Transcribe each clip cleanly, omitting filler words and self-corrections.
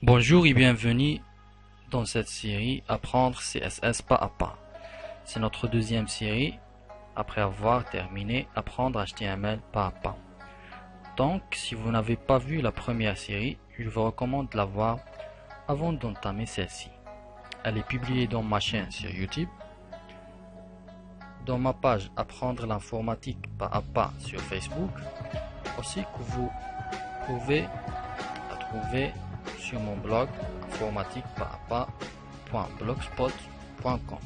Bonjour et bienvenue dans cette série Apprendre CSS pas à pas. C'est notre deuxième série après avoir terminé Apprendre HTML pas à pas. Donc, si vous n'avez pas vu la première série, je vous recommande de la voir avant d'entamer celle-ci. Elle est publiée dans ma chaîne sur YouTube, dans ma page Apprendre l'informatique pas à pas sur Facebook, aussi que vous pouvez la trouver sur mon blog informatique-pas-à-pas.blogspot.com.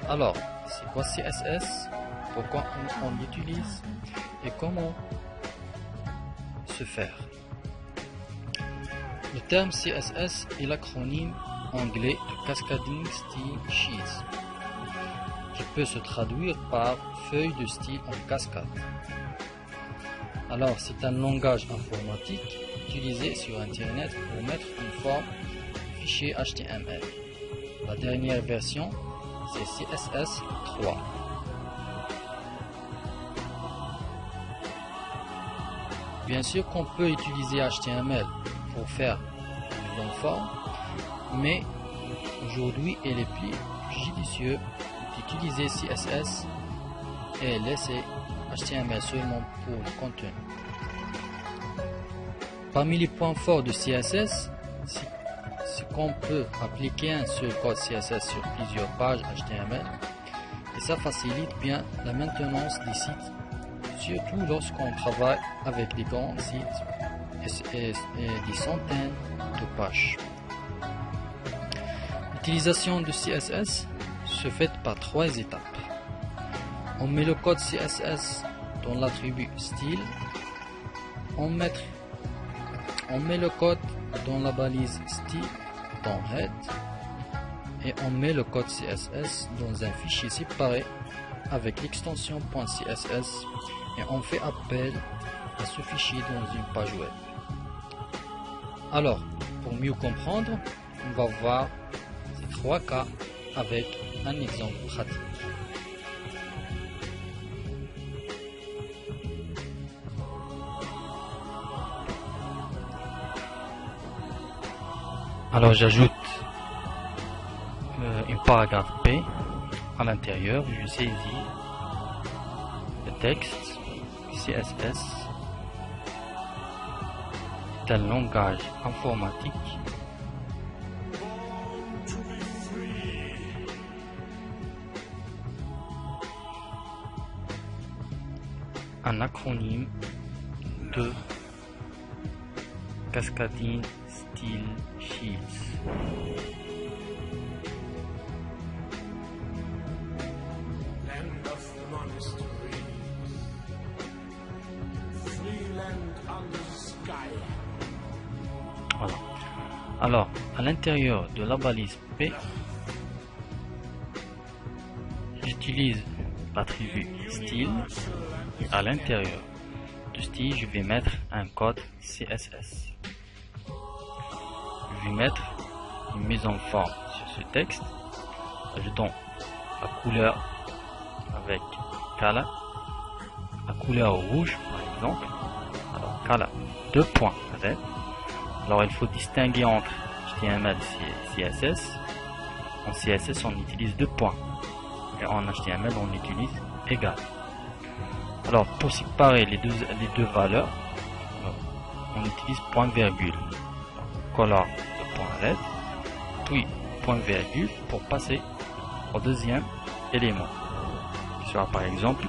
Alors, c'est quoi CSS? Pourquoi on l'utilise? Et comment se faire? Le terme CSS est l'acronyme anglais de Cascading Style Sheets, qui peut se traduire par feuille de style en cascade. Alors, c'est un langage informatique utilisé sur Internet pour mettre en forme fichier HTML. La dernière version, c'est CSS 3. Bien sûr qu'on peut utiliser HTML pour faire une mise en forme, mais aujourd'hui, il est plus judicieux d'utiliser CSS et laisser HTML seulement pour le contenu. Parmi les points forts de CSS, c'est qu'on peut appliquer un seul code CSS sur plusieurs pages HTML et ça facilite bien la maintenance des sites, surtout lorsqu'on travaille avec des grands sites et des centaines de pages. L'utilisation de CSS se fait par trois étapes. On met le code CSS dans l'attribut style, on met le code dans la balise style dans head et on met le code CSS dans un fichier séparé avec l'extension .css et on fait appel à ce fichier dans une page web. Alors, pour mieux comprendre, on va voir ces trois cas avec un exemple pratique. Alors j'ajoute une paragraphe P à l'intérieur, je saisis le texte. CSS est un langage informatique un acronyme de Cascading Style Sheets. Voilà. Alors, à l'intérieur de la balise P, j'utilise l'attribut style et à l'intérieur de style, je vais mettre un code CSS. Je vais mettre une mise en forme sur ce texte, ajoutant la couleur avec color, la couleur rouge par exemple. Alors color 2 points red. Alors il faut distinguer entre HTML et CSS. En CSS on utilise 2 points et en HTML on utilise égal. Alors pour séparer les deux valeurs, on utilise point virgule. Color de point red, puis point virgule pour passer au deuxième élément, qui sera par exemple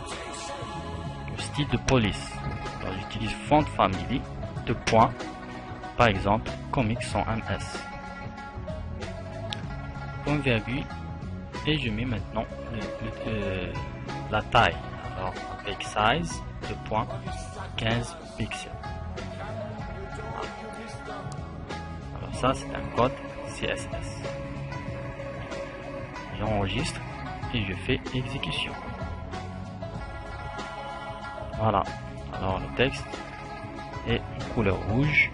le style de police. Alors j'utilise font family de point, par exemple comics sans ms. Point virgule et je mets maintenant la taille. Alors avec size de point 15 pixels. Alors ça c'est un code CSS. J'enregistre et je fais exécution. Voilà. Alors le texte est en couleur rouge.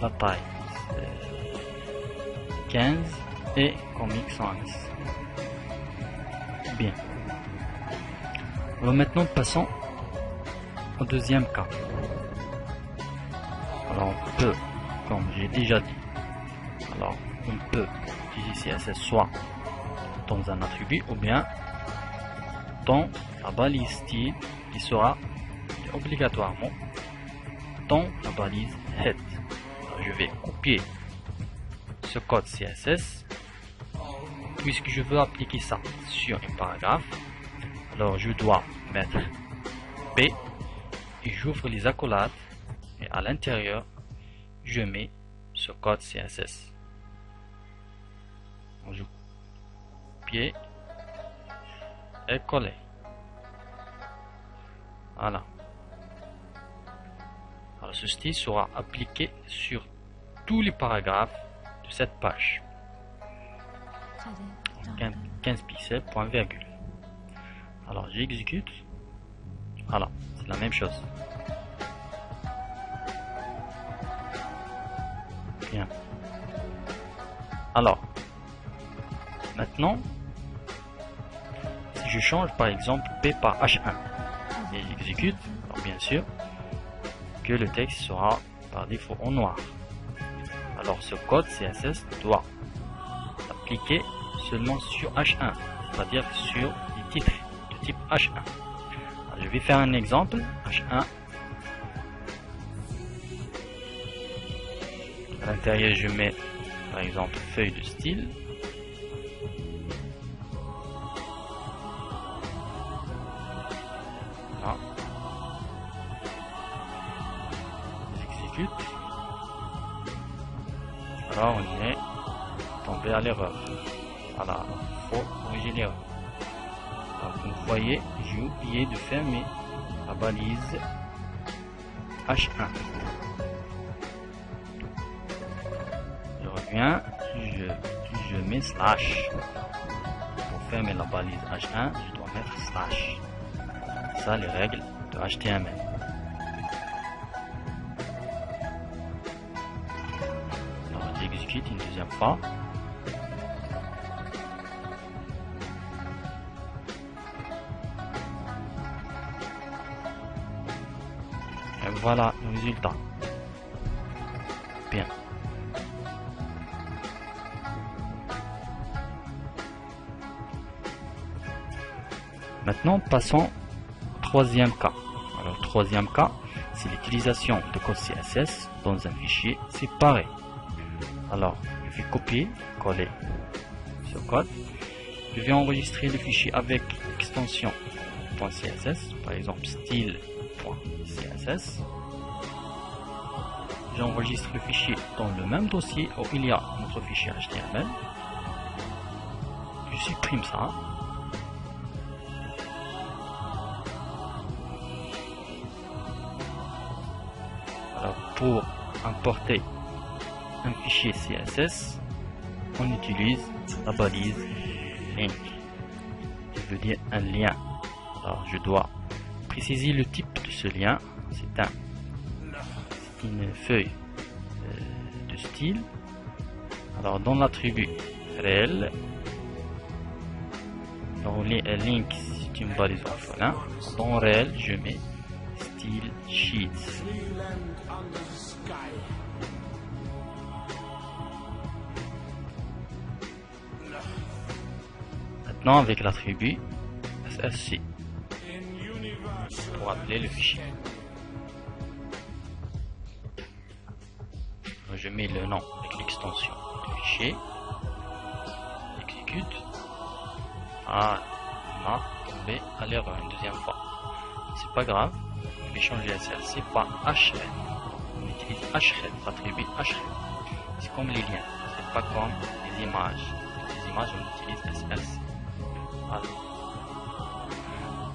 La taille c'est 15 et comics sans ms. Bien. Alors maintenant passons au deuxième cas. peut, comme j'ai déjà dit, alors on peut utiliser CSS soit dans un attribut ou bien dans la balise style qui sera obligatoirement dans la balise head. Alors, je vais copier ce code CSS puisque je veux appliquer ça sur un paragraphe. Alors je dois mettre B et j'ouvre les accolades et à l'intérieur je mets ce code CSS. Donc, je copie et coller. Voilà. Alors ce style sera appliqué sur tous les paragraphes de cette page. 15 pixels, point virgule. Alors j'exécute. Voilà, c'est la même chose. Bien. Alors, maintenant, si je change par exemple P par H1 et j'exécute, alors bien sûr que le texte sera par défaut en noir. Alors ce code CSS doit s'appliquer seulement sur H1, c'est-à-dire sur les titres de type H1. Alors, je vais faire un exemple, H1. À l'intérieur, je mets par exemple feuille de style. Voilà. J'exécute. Alors on est tombé à l'erreur. Voilà, il faut corriger l'erreur. Donc vous voyez, j'ai oublié de fermer la balise H1. Je reviens, je mets slash. Pour fermer la balise H1, je dois mettre slash. C'est ça les règles de HTML. Alors j'exécute une deuxième fois. Et voilà le résultat. Bien. Maintenant, passons au troisième cas. Alors, troisième cas, c'est l'utilisation de code CSS dans un fichier séparé. Alors, je vais copier, coller ce code. Je vais enregistrer le fichier avec l'extension .css, par exemple style.css. J'enregistre le fichier dans le même dossier où il y a notre fichier HTML. Je supprime ça. Alors, pour importer un fichier CSS, on utilise la balise link, qui veut dire un lien. Alors, je dois préciser le type de ce lien. C'est une feuille de style. Alors, dans l'attribut réel, dans link, c'est une balise orphelin. Dans réel, je mets style sheets. Maintenant, avec l'attribut SSC pour appeler le fichier. Je mets le nom avec l'extension du fichier. Exécute. Ah, on a tombé à l'erreur une deuxième fois. C'est pas grave. Je vais changer SSC par href. On utilise href, l'attribut href. C'est comme les liens. C'est pas comme les images. Les images, on utilise SSC. Voilà.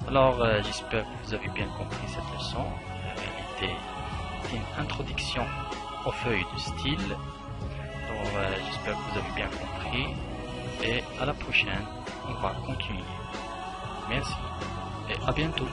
Alors, j'espère que vous avez bien compris cette leçon. En réalité, c'est une introduction aux feuilles de style. Donc, j'espère que vous avez bien compris. Et à la prochaine, on va continuer. Merci et à bientôt.